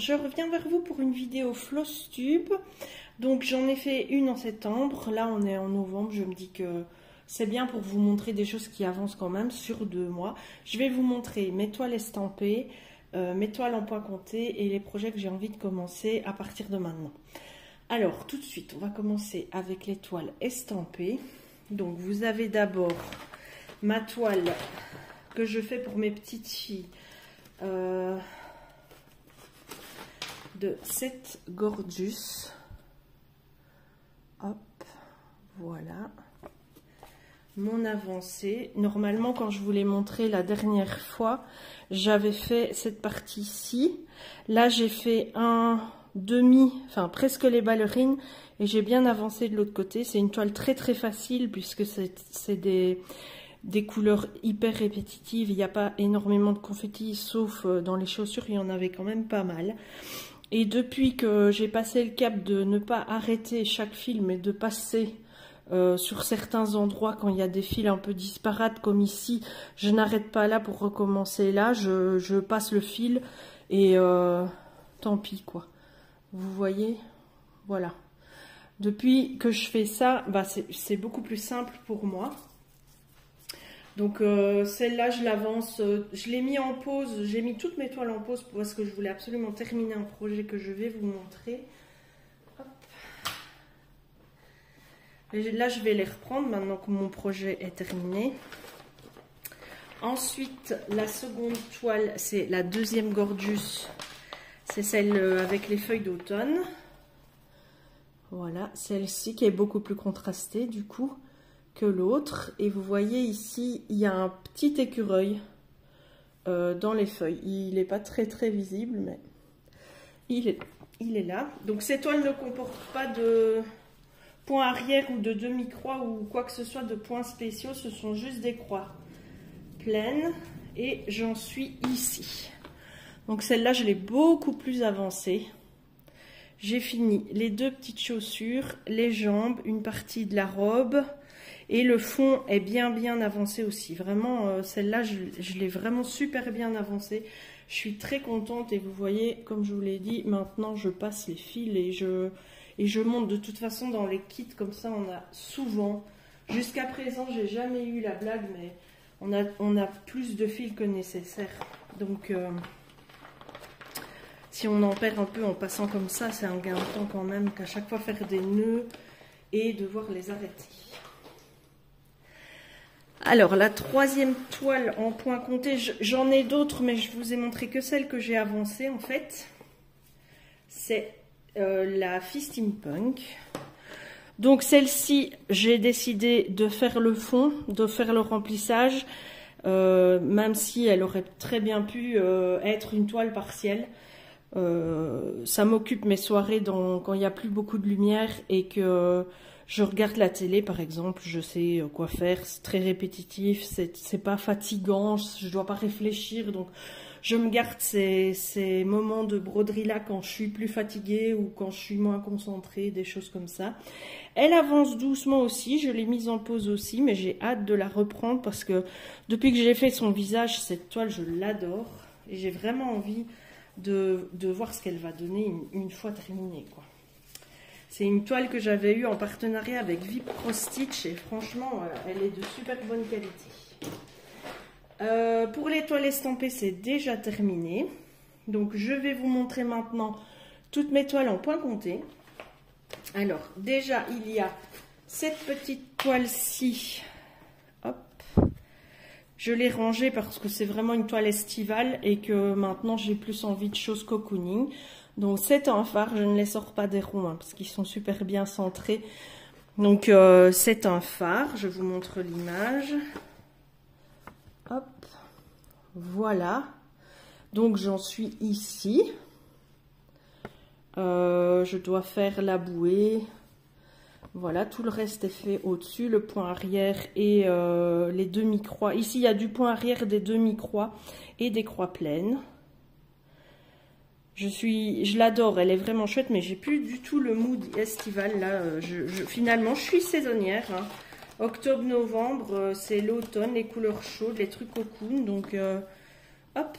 je reviens vers vous pour une vidéo Flosstube. Donc j'en ai fait une en septembre, là on est en novembre, je me dis que c'est bien pour vous montrer des choses qui avancent quand même sur 2 mois. Je vais vous montrer mes toiles estampées, mes toiles en point compté et les projets que j'ai envie de commencer à partir de maintenant. Alors tout de suite, on va commencer avec les toiles estampées. Donc vous avez d'abord ma toile que je fais pour mes petites filles de Set Gorgeous. Hop, voilà mon avancée. Normalement, quand je vous l'ai montré la dernière fois, j'avais fait cette partie-ci. Là, j'ai fait un demi, enfin presque les ballerines, et j'ai bien avancé de l'autre côté. C'est une toile très très facile puisque c'est des couleurs hyper répétitives. Il n'y a pas énormément de confettis, sauf dans les chaussures, il y en avait quand même pas mal. Et depuis que j'ai passé le cap de ne pas arrêter chaque fil, mais de passer sur certains endroits quand il y a des fils un peu disparates comme ici, je n'arrête pas là pour recommencer là, je passe le fil et tant pis quoi. Vous voyez, voilà. Depuis que je fais ça, bah c'est beaucoup plus simple pour moi. Donc celle-là, je l'avance, je l'ai mis en pause, j'ai mis toutes mes toiles en pause parce que je voulais absolument terminer un projet que je vais vous montrer. Hop. Et là, je vais les reprendre maintenant que mon projet est terminé. Ensuite, la seconde toile, c'est la deuxième Gorgeous, c'est celle avec les feuilles d'automne. Voilà, celle-ci qui est beaucoup plus contrastée du coup que l'autre, et vous voyez ici il y a un petit écureuil dans les feuilles. Il n'est pas très visible, mais il est là. Donc ces toiles ne comportent pas de points arrière ou de demi-croix ou quoi que ce soit de points spéciaux, ce sont juste des croix pleines, et j'en suis ici. Donc celle-là je l'ai beaucoup plus avancée. J'ai fini les 2 petites chaussures, les jambes, une partie de la robe. Et le fond est bien avancé aussi. Vraiment, celle-là, je l'ai vraiment super bien avancée. Je suis très contente et vous voyez, comme je vous l'ai dit, maintenant je passe les fils et je monte. De toute façon, dans les kits comme ça, on a souvent, jusqu'à présent, j'ai jamais eu la blague, mais on a plus de fils que nécessaire. Donc, si on en perd un peu en passant comme ça, c'est un gain de temps quand même qu'à chaque fois faire des nœuds et devoir les arrêter. Alors, la troisième toile en point compté, j'en ai d'autres, mais je vous ai montré que celle que j'ai avancée, en fait. C'est la fille steampunk. Donc, celle-ci, j'ai décidé de faire le fond, de faire le remplissage, même si elle aurait très bien pu être une toile partielle. Ça m'occupe mes soirées quand il n'y a plus beaucoup de lumière et que je regarde la télé par exemple, je sais quoi faire, c'est très répétitif, c'est pas fatigant, je dois pas réfléchir, donc je me garde ces moments de broderie là quand je suis plus fatiguée ou quand je suis moins concentrée, des choses comme ça. Elle avance doucement aussi, je l'ai mise en pause aussi, mais j'ai hâte de la reprendre parce que depuis que j'ai fait son visage, cette toile je l'adore et j'ai vraiment envie de voir ce qu'elle va donner une fois terminée, quoi. C'est une toile que j'avais eue en partenariat avec Vip Cross Stitch et franchement, elle est de super bonne qualité. Pour les toiles estampées, c'est déjà terminé. Donc, je vais vous montrer maintenant toutes mes toiles en point compté. Alors, déjà, il y a cette petite toile-ci. Hop. Je l'ai rangée parce que c'est vraiment une toile estivale et que maintenant, j'ai plus envie de choses cocooning. Donc c'est un phare, je ne les sors pas des ronds hein, parce qu'ils sont super bien centrés. Donc c'est un phare, je vous montre l'image. Hop, voilà. Donc j'en suis ici. Je dois faire la bouée. Voilà, tout le reste est fait au-dessus, le point arrière et les demi-croix. Ici, il y a du point arrière, des demi-croix et des croix pleines. Je l'adore, elle est vraiment chouette, mais j'ai plus du tout le mood estival là. Finalement, je suis saisonnière. Hein. Octobre, novembre, c'est l'automne, les couleurs chaudes, les trucs cocoon. Donc, hop,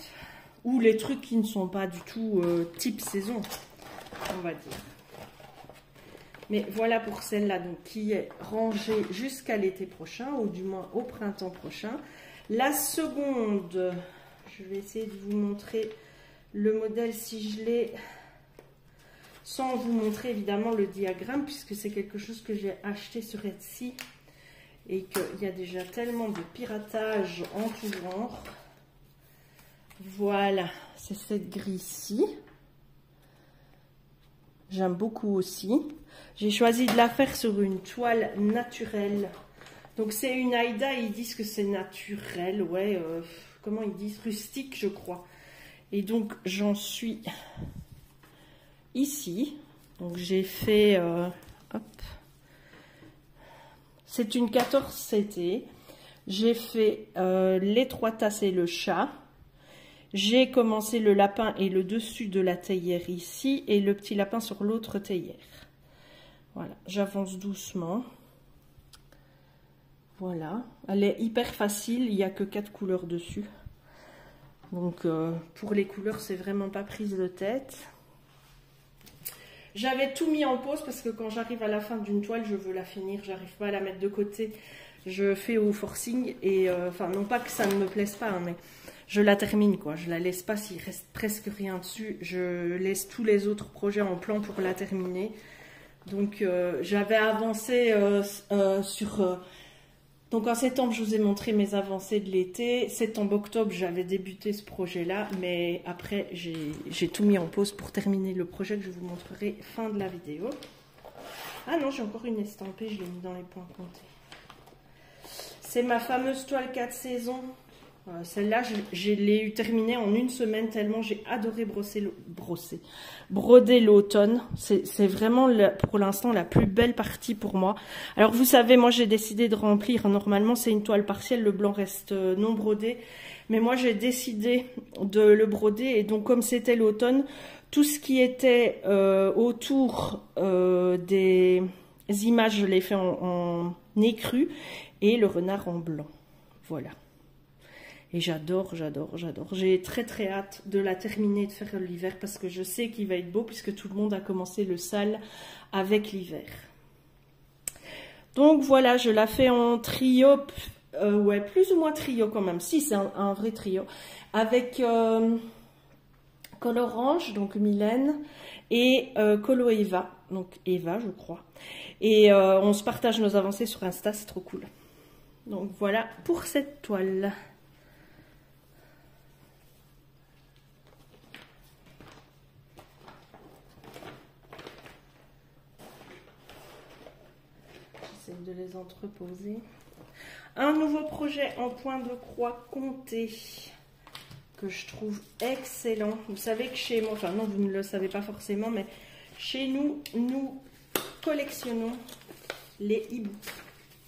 ou les trucs qui ne sont pas du tout type saison, on va dire. Mais voilà pour celle-là, donc qui est rangée jusqu'à l'été prochain, ou du moins au printemps prochain. La seconde, je vais essayer de vous montrer le modèle si je l'ai, sans vous montrer évidemment le diagramme, puisque c'est quelque chose que j'ai acheté sur Etsy et qu'il y a déjà tellement de piratage en tout genre. Voilà, c'est cette grille-ci. J'aime beaucoup aussi. J'ai choisi de la faire sur une toile naturelle. Donc c'est une Aïda, ils disent que c'est naturel, ouais, comment ils disent, rustique je crois. Et donc j'en suis ici. Donc j'ai fait, hop, c'est une 14 CT. J'ai fait les 3 tasses et le chat. J'ai commencé le lapin et le dessus de la théière ici et le petit lapin sur l'autre théière. Voilà, j'avance doucement. Voilà, elle est hyper facile, il n'y a que 4 couleurs dessus. Donc pour les couleurs, c'est vraiment pas prise de tête. J'avais tout mis en pause parce que quand j'arrive à la fin d'une toile, je veux la finir, j'arrive pas à la mettre de côté. Je fais au forcing et enfin non pas que ça ne me plaise pas, hein, mais je la termine quoi. Je la laisse pas s'il reste presque rien dessus. Je laisse tous les autres projets en plan pour la terminer. Donc j'avais avancé sur... donc en septembre, je vous ai montré mes avancées de l'été. Septembre-octobre, j'avais débuté ce projet-là. Mais après, j'ai tout mis en pause pour terminer le projet que je vous montrerai fin de la vidéo. Ah non, j'ai encore une estampée, je l'ai mis dans les points comptés. C'est ma fameuse toile 4 saisons. Celle-là, je l'ai eu terminée en une semaine tellement j'ai adoré broder l'automne. C'est vraiment pour l'instant la plus belle partie pour moi. Alors vous savez, moi j'ai décidé de remplir. Normalement c'est une toile partielle, le blanc reste non brodé. Mais moi j'ai décidé de le broder et donc comme c'était l'automne, tout ce qui était autour des images, je l'ai fait en écru et le renard en blanc. Voilà. Et j'adore, j'adore, j'adore. J'ai très très hâte de la terminer, de faire l'hiver parce que je sais qu'il va être beau puisque tout le monde a commencé le sale avec l'hiver. Donc voilà, je la fais en trio, ouais, plus ou moins trio quand même. Si, c'est un vrai trio. Avec Col Orange, donc Mylène, et Colo Eva, donc Eva je crois. Et on se partage nos avancées sur Insta, c'est trop cool. Donc voilà pour cette toile. J'essaie de les entreposer. Un nouveau projet en point de croix compté que je trouve excellent. Vous savez que chez moi, enfin non, vous ne le savez pas forcément, mais chez nous, nous collectionnons les hiboux.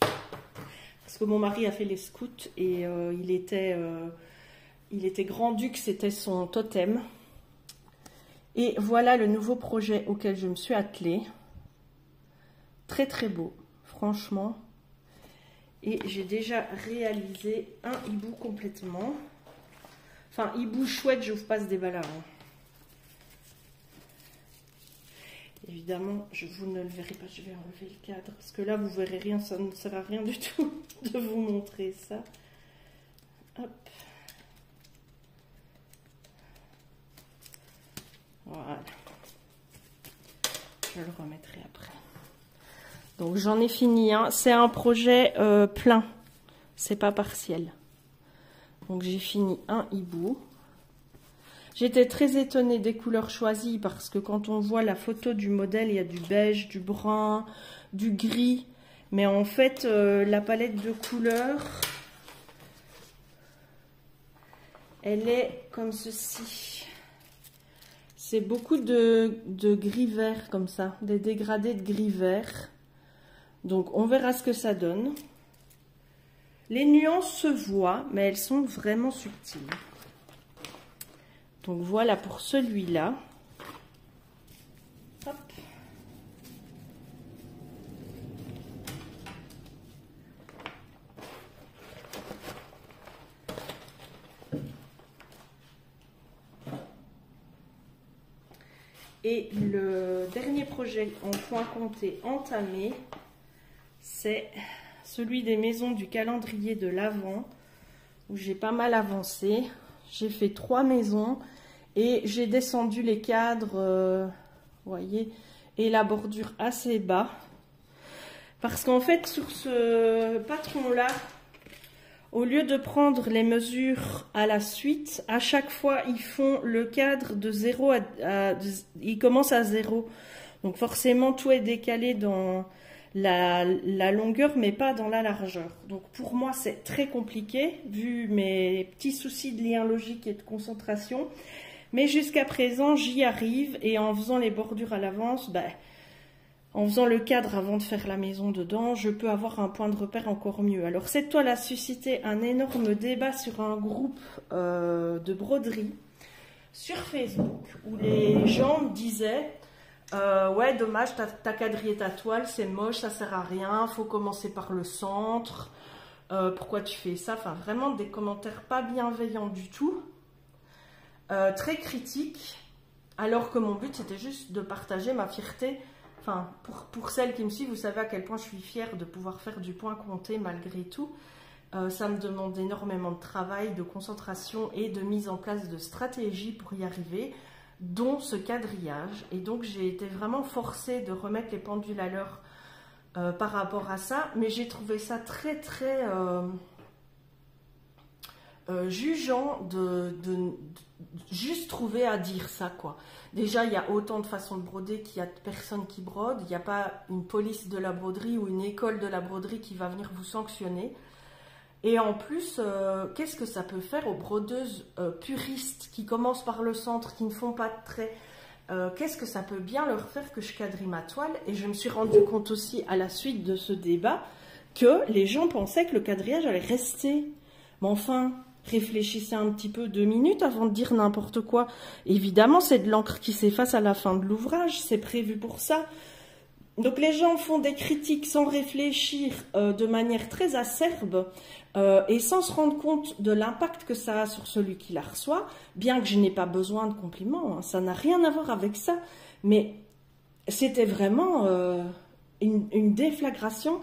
Parce que mon mari a fait les scouts et il était grand-duc, c'était son totem. Et voilà le nouveau projet auquel je me suis attelée. Très très beau, franchement. Et j'ai déjà réalisé un hibou complètement. Enfin, hibou chouette, je vous passe des balles. Évidemment, vous ne le verrez pas, je vais enlever le cadre. Parce que là, vous verrez rien, ça ne sert à rien du tout de vous montrer ça. Hop. Voilà. Je le remettrai après. Donc, j'en ai fini un. C'est un projet plein. C'est pas partiel. Donc, j'ai fini un hibou. J'étais très étonnée des couleurs choisies parce que quand on voit la photo du modèle, il y a du beige, du brun, du gris. Mais en fait, la palette de couleurs, elle est comme ceci. C'est beaucoup de gris-vert comme ça, des dégradés de gris-vert. Donc, on verra ce que ça donne. Les nuances se voient, mais elles sont vraiment subtiles. Donc voilà pour celui-là. Hop. Et le dernier projet en point compté entamé, c'est celui des maisons du calendrier de l'Avent, où j'ai pas mal avancé. J'ai fait 3 maisons et j'ai descendu les cadres, vous voyez, et la bordure assez bas. Parce qu'en fait, sur ce patron-là, au lieu de prendre les mesures à la suite, à chaque fois, ils font le cadre de 0 ils commencent à 0. Donc forcément, tout est décalé dans la longueur, mais pas dans la largeur. Donc pour moi, c'est très compliqué, vu mes petits soucis de lien logique et de concentration. Mais jusqu'à présent, j'y arrive. Et en faisant les bordures à l'avance, en faisant le cadre avant de faire la maison dedans, je peux avoir un point de repère encore mieux. Alors cette toile a suscité un énorme débat sur un groupe de broderie sur Facebook, où les gens me disaient ouais, dommage, t'as quadrillé ta toile, c'est moche, ça sert à rien, faut commencer par le centre, pourquoi tu fais ça? Enfin, vraiment des commentaires pas bienveillants du tout, très critiques, alors que mon but c'était juste de partager ma fierté. Enfin, pour celles qui me suivent, vous savez à quel point je suis fière de pouvoir faire du point compté malgré tout. Ça me demande énormément de travail, de concentration et de mise en place de stratégies pour y arriver, dont ce quadrillage. Et donc j'ai été vraiment forcée de remettre les pendules à l'heure par rapport à ça, mais j'ai trouvé ça très jugeant de juste trouver à dire ça, quoi. Déjà, il y a autant de façons de broder qu'il y a de personnes qui brodent. Il n'y a pas une police de la broderie ou une école de la broderie qui va venir vous sanctionner. Et en plus, qu'est-ce que ça peut faire aux brodeuses puristes qui commencent par le centre, qui ne font pas de traits? Qu'est-ce que ça peut bien leur faire que je quadrille ma toile? Et je me suis rendu compte aussi à la suite de ce débat que les gens pensaient que le quadrillage allait rester. Mais enfin, réfléchissez un petit peu 2 minutes avant de dire n'importe quoi. Évidemment, c'est de l'encre qui s'efface à la fin de l'ouvrage, c'est prévu pour ça. Donc les gens font des critiques sans réfléchir, de manière très acerbe, et sans se rendre compte de l'impact que ça a sur celui qui la reçoit, bien que je n'ai pas besoin de compliments, hein, ça n'a rien à voir avec ça, mais c'était vraiment une déflagration.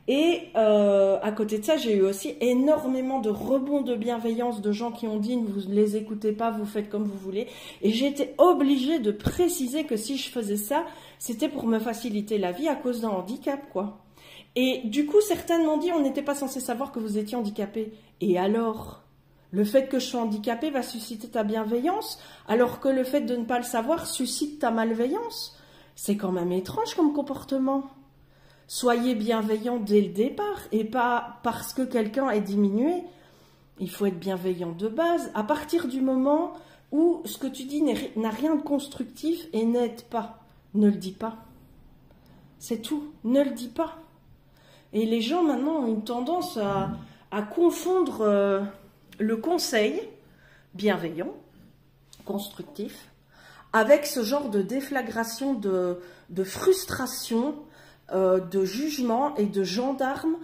Et à côté de ça, j'ai eu aussi énormément de rebonds de bienveillance de gens qui ont dit « ne vous les écoutez pas, vous faites comme vous voulez ». Et j'ai été obligée de préciser que si je faisais ça, c'était pour me faciliter la vie à cause d'un handicap, quoi. Et du coup, certains m'ont dit « on n'était pas censé savoir que vous étiez handicapé ». Et alors, le fait que je sois handicapée va susciter ta bienveillance, alors que le fait de ne pas le savoir suscite ta malveillance. C'est quand même étrange comme comportement. Soyez bienveillant dès le départ et pas parce que quelqu'un est diminué. Il faut être bienveillant de base. À partir du moment où ce que tu dis n'a rien de constructif et n'aide pas, ne le dis pas. C'est tout, ne le dis pas. Et les gens maintenant ont une tendance à confondre le conseil bienveillant, constructif, avec ce genre de déflagration, de frustration, de jugement et de gendarme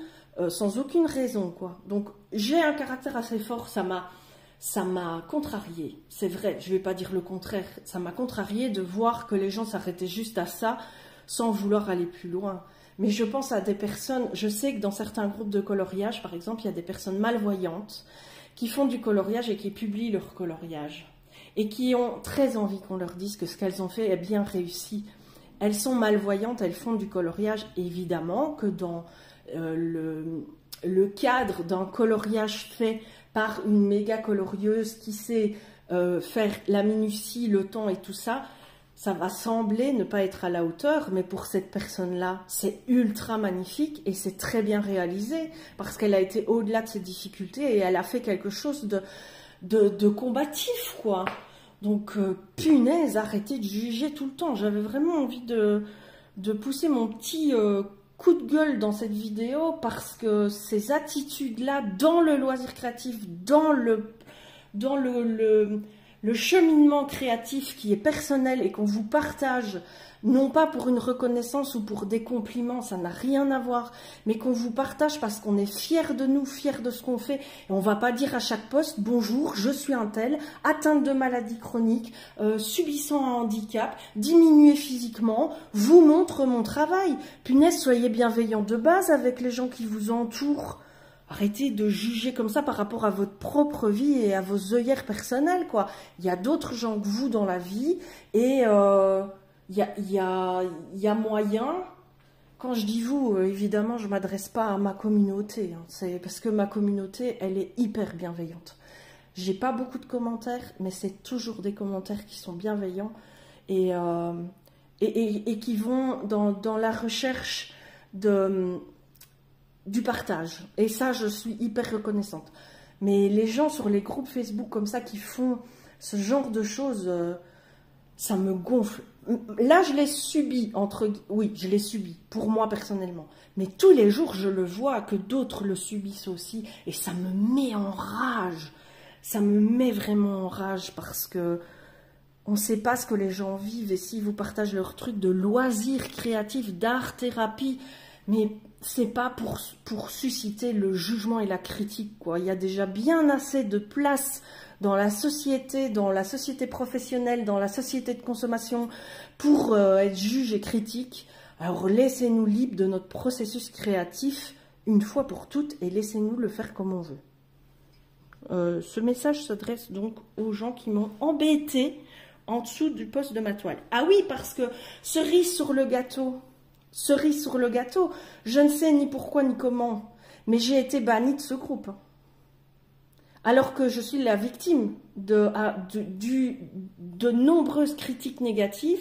sans aucune raison, quoi. Donc j'ai un caractère assez fort, ça m'a contrarié, c'est vrai, je vais pas dire le contraire, ça m'a contrarié de voir que les gens s'arrêtaient juste à ça sans vouloir aller plus loin. Mais je pense à des personnes, je sais que dans certains groupes de coloriage par exemple, il y a des personnes malvoyantes qui font du coloriage et qui publient leur coloriage et qui ont très envie qu'on leur dise que ce qu'elles ont fait est bien réussi. Elles sont malvoyantes, elles font du coloriage, évidemment que dans le cadre d'un coloriage fait par une méga colorieuse qui sait faire la minutie, le temps et tout ça, ça va sembler ne pas être à la hauteur, mais pour cette personne-là, c'est ultra magnifique et c'est très bien réalisé parce qu'elle a été au-delà de ses difficultés et elle a fait quelque chose de combatif, quoi. Donc, punaise, arrêtez de juger tout le temps. J'avais vraiment envie de pousser mon petit coup de gueule dans cette vidéo parce que ces attitudes-là, dans le loisir créatif, dans le cheminement créatif qui est personnel et qu'on vous partage, non pas pour une reconnaissance ou pour des compliments, ça n'a rien à voir, mais qu'on vous partage parce qu'on est fiers de nous, fiers de ce qu'on fait. Et on va pas dire à chaque poste, bonjour, je suis un tel, atteinte de maladie chronique, subissant un handicap, diminué physiquement, vous montre mon travail. Punaise, soyez bienveillants de base avec les gens qui vous entourent. Arrêtez de juger comme ça par rapport à votre propre vie et à vos œillères personnelles, quoi. Il y a d'autres gens que vous dans la vie et il y a moyen. Quand je dis vous, évidemment, je ne m'adresse pas à ma communauté. Hein. C'est parce que ma communauté, elle est hyper bienveillante. J'ai pas beaucoup de commentaires, mais c'est toujours des commentaires qui sont bienveillants et qui vont dans la recherche du partage. Et ça, je suis hyper reconnaissante. Mais les gens sur les groupes Facebook comme ça qui font ce genre de choses, ça me gonfle. Là, je l'ai subi, oui, je l'ai subi, pour moi personnellement. Mais tous les jours, je le vois que d'autres le subissent aussi. Et ça me met en rage. Ça me met vraiment en rage parce que on ne sait pas ce que les gens vivent. Et s'ils vous partagent leurs trucs de loisirs créatifs, d'art, thérapie, mais c'est pas pour susciter le jugement et la critique, quoi. Il y a déjà bien assez de place dans la société professionnelle, dans la société de consommation, pour être juge et critique. Alors laissez-nous libres de notre processus créatif une fois pour toutes et laissez-nous le faire comme on veut. Ce message s'adresse donc aux gens qui m'ont embêté en dessous du post de ma toile. Ah oui, parce que cerise sur le gâteau, je ne sais ni pourquoi ni comment, mais j'ai été bannie de ce groupe. Alors que je suis la victime de nombreuses critiques négatives,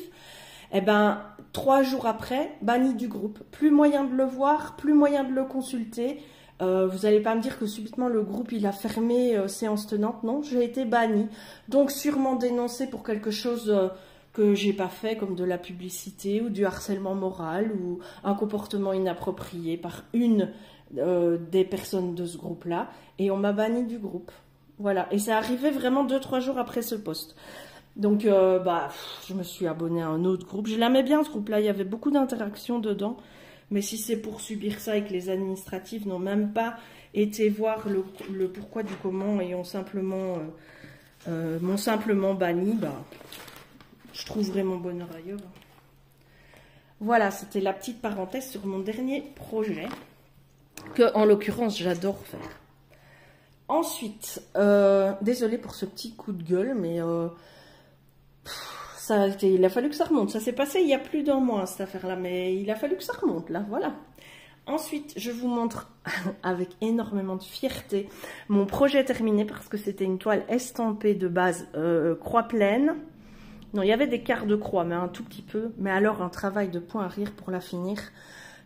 eh ben, 3 jours après, bannie du groupe. Plus moyen de le voir, plus moyen de le consulter. Vous n'allez pas me dire que subitement le groupe il a fermé séance tenante. Non, j'ai été bannie. Donc sûrement dénoncée pour quelque chose que j'ai pas fait, comme de la publicité ou du harcèlement moral ou un comportement inapproprié par une des personnes de ce groupe-là. Et on m'a banni du groupe. Voilà. Et ça arrivait vraiment 2-3 jours après ce post. Donc, je me suis abonnée à un autre groupe. Je l'aimais bien ce groupe-là. Il y avait beaucoup d'interactions dedans. Mais si c'est pour subir ça et que les administratifs n'ont même pas été voir le pourquoi du comment et m'ont simplement banni, je trouverai mon bonheur ailleurs. Voilà, c'était la petite parenthèse sur mon dernier projet, que en l'occurrence j'adore faire. Ensuite, désolée pour ce petit coup de gueule, mais il a fallu que ça remonte. Ça s'est passé il y a plus d'1 mois, cette affaire-là, mais il a fallu que ça remonte, là, voilà. Ensuite, je vous montre avec énormément de fierté mon projet terminé, parce que c'était une toile estampée de base croix pleine. Non, il y avait des quarts de croix, mais un tout petit peu. Mais alors, un travail de point arrière pour la finir.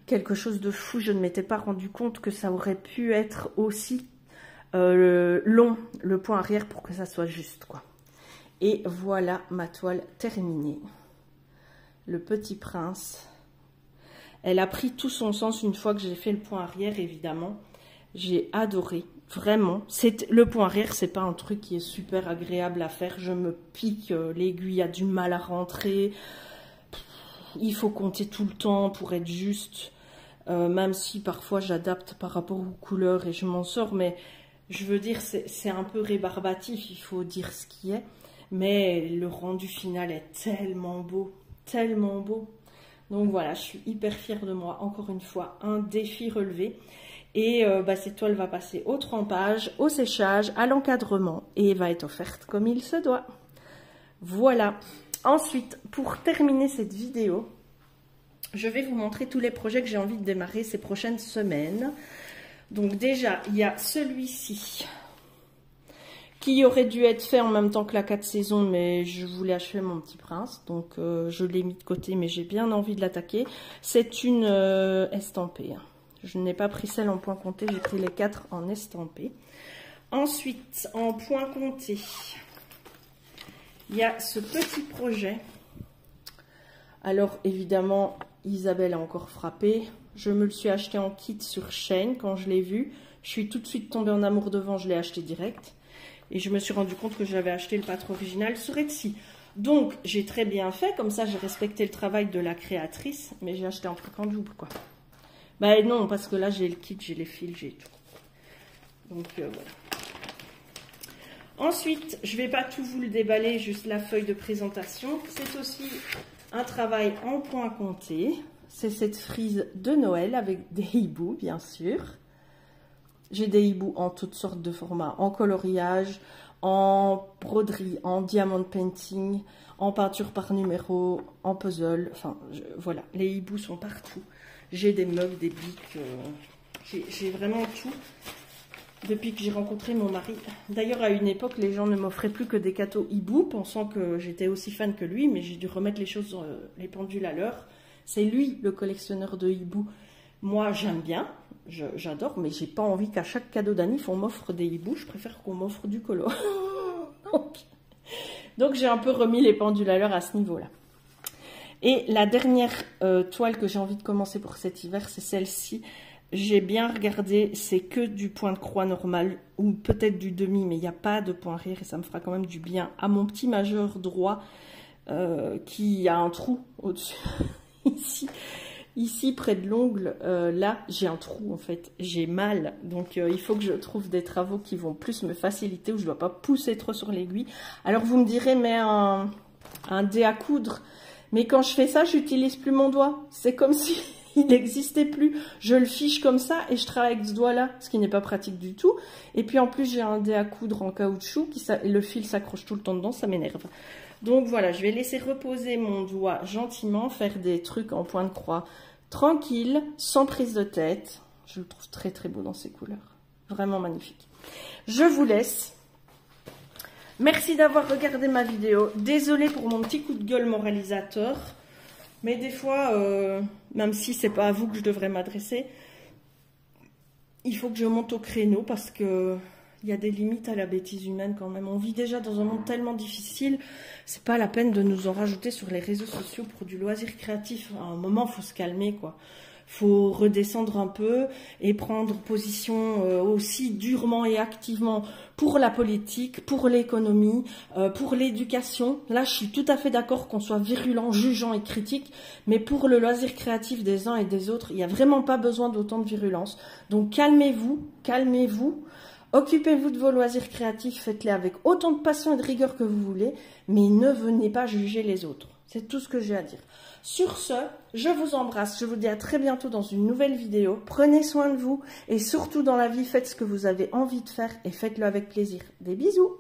Quelque chose de fou. Je ne m'étais pas rendu compte que ça aurait pu être aussi long, le point arrière, pour que ça soit juste, quoi. Et voilà ma toile terminée. Le Petit Prince. Elle a pris tout son sens une fois que j'ai fait le point arrière, évidemment. J'ai adoré, vraiment. Le point arrière, c'est pas un truc qui est super agréable à faire. Je me pique, l'aiguille a du mal à rentrer. Il faut compter tout le temps pour être juste. Même si parfois j'adapte par rapport aux couleurs et je m'en sors. Mais je veux dire, c'est un peu rébarbatif, il faut dire ce qui est. Mais le rendu final est tellement beau, tellement beau. Donc voilà, je suis hyper fière de moi. Encore une fois, un défi relevé. Et cette toile va passer au trempage, au séchage, à l'encadrement. Et va être offerte comme il se doit. Voilà. Ensuite, pour terminer cette vidéo, je vais vous montrer tous les projets que j'ai envie de démarrer ces prochaines semaines. Donc déjà, il y a celui-ci, qui aurait dû être fait en même temps que la 4 saisons, mais je voulais achever mon Petit Prince, donc je l'ai mis de côté, mais j'ai bien envie de l'attaquer. C'est une estampée. Je n'ai pas pris celle en point compté, j'ai pris les 4 en estampée. Ensuite, en point compté, il y a ce petit projet. Alors évidemment, Isabelle a encore frappé. Je me le suis acheté en kit sur Shein quand je l'ai vu. Je suis tout de suite tombée en amour devant, je l'ai acheté direct. Et je me suis rendu compte que j'avais acheté le pâte original sur Etsy. Donc, j'ai très bien fait. Comme ça, j'ai respecté le travail de la créatrice. Mais j'ai acheté un truc en double, quoi. Bah non, parce que là, j'ai le kit, j'ai les fils, j'ai tout. Donc, voilà. Ensuite, je ne vais pas tout vous le déballer, juste la feuille de présentation. C'est aussi un travail en point compté. C'est cette frise de Noël avec des hiboux, bien sûr. J'ai des hiboux en toutes sortes de formats, en coloriage, en broderie, en diamond painting, en peinture par numéro, en puzzle. Enfin, voilà, les hiboux sont partout. J'ai des mugs, des bics, j'ai vraiment tout. Depuis que j'ai rencontré mon mari. D'ailleurs, à une époque, les gens ne m'offraient plus que des cadeaux hibou, pensant que j'étais aussi fan que lui, mais j'ai dû remettre les choses, les pendules à l'heure. C'est lui, le collectionneur de hibou. Moi, j'aime bien, j'adore, mais j'ai pas envie qu'à chaque cadeau d'anniv, on m'offre des hiboux. Je préfère qu'on m'offre du colo. Donc, j'ai un peu remis les pendules à l'heure à ce niveau-là. Et la dernière toile que j'ai envie de commencer pour cet hiver, c'est celle-ci. J'ai bien regardé, c'est que du point de croix normal, ou peut-être du demi, mais il n'y a pas de point rire, et ça me fera quand même du bien à mon petit majeur droit, qui a un trou au-dessus, ici près de l'ongle, là j'ai un trou en fait, j'ai mal, donc il faut que je trouve des travaux qui vont plus me faciliter, où je ne dois pas pousser trop sur l'aiguille. Alors vous me direz, mais un dé à coudre, mais quand je fais ça, j'utilise plus mon doigt, c'est comme si... il n'existait plus, je le fiche comme ça et je travaille avec ce doigt-là, ce qui n'est pas pratique du tout. Et puis en plus, j'ai un dé à coudre en caoutchouc, et le fil s'accroche tout le temps dedans, ça m'énerve. Donc voilà, je vais laisser reposer mon doigt gentiment, faire des trucs en point de croix tranquille, sans prise de tête. Je le trouve très très beau dans ces couleurs, vraiment magnifique. Je vous laisse. Merci d'avoir regardé ma vidéo. Désolée pour mon petit coup de gueule moralisateur. Mais des fois, même si c'est pas à vous que je devrais m'adresser, il faut que je monte au créneau parce que il y a des limites à la bêtise humaine quand même. On vit déjà dans un monde tellement difficile, c'est pas la peine de nous en rajouter sur les réseaux sociaux pour du loisir créatif. À un moment, faut se calmer, quoi. Faut redescendre un peu et prendre position aussi durement et activement pour la politique, pour l'économie, pour l'éducation. Là, je suis tout à fait d'accord qu'on soit virulent, jugeant et critique, mais pour le loisir créatif des uns et des autres, il n'y a vraiment pas besoin d'autant de virulence. Donc calmez-vous, calmez-vous. Occupez-vous de vos loisirs créatifs, faites-les avec autant de passion et de rigueur que vous voulez, mais ne venez pas juger les autres. C'est tout ce que j'ai à dire. Sur ce, je vous embrasse, je vous dis à très bientôt dans une nouvelle vidéo. Prenez soin de vous et surtout dans la vie, faites ce que vous avez envie de faire et faites-le avec plaisir. Des bisous!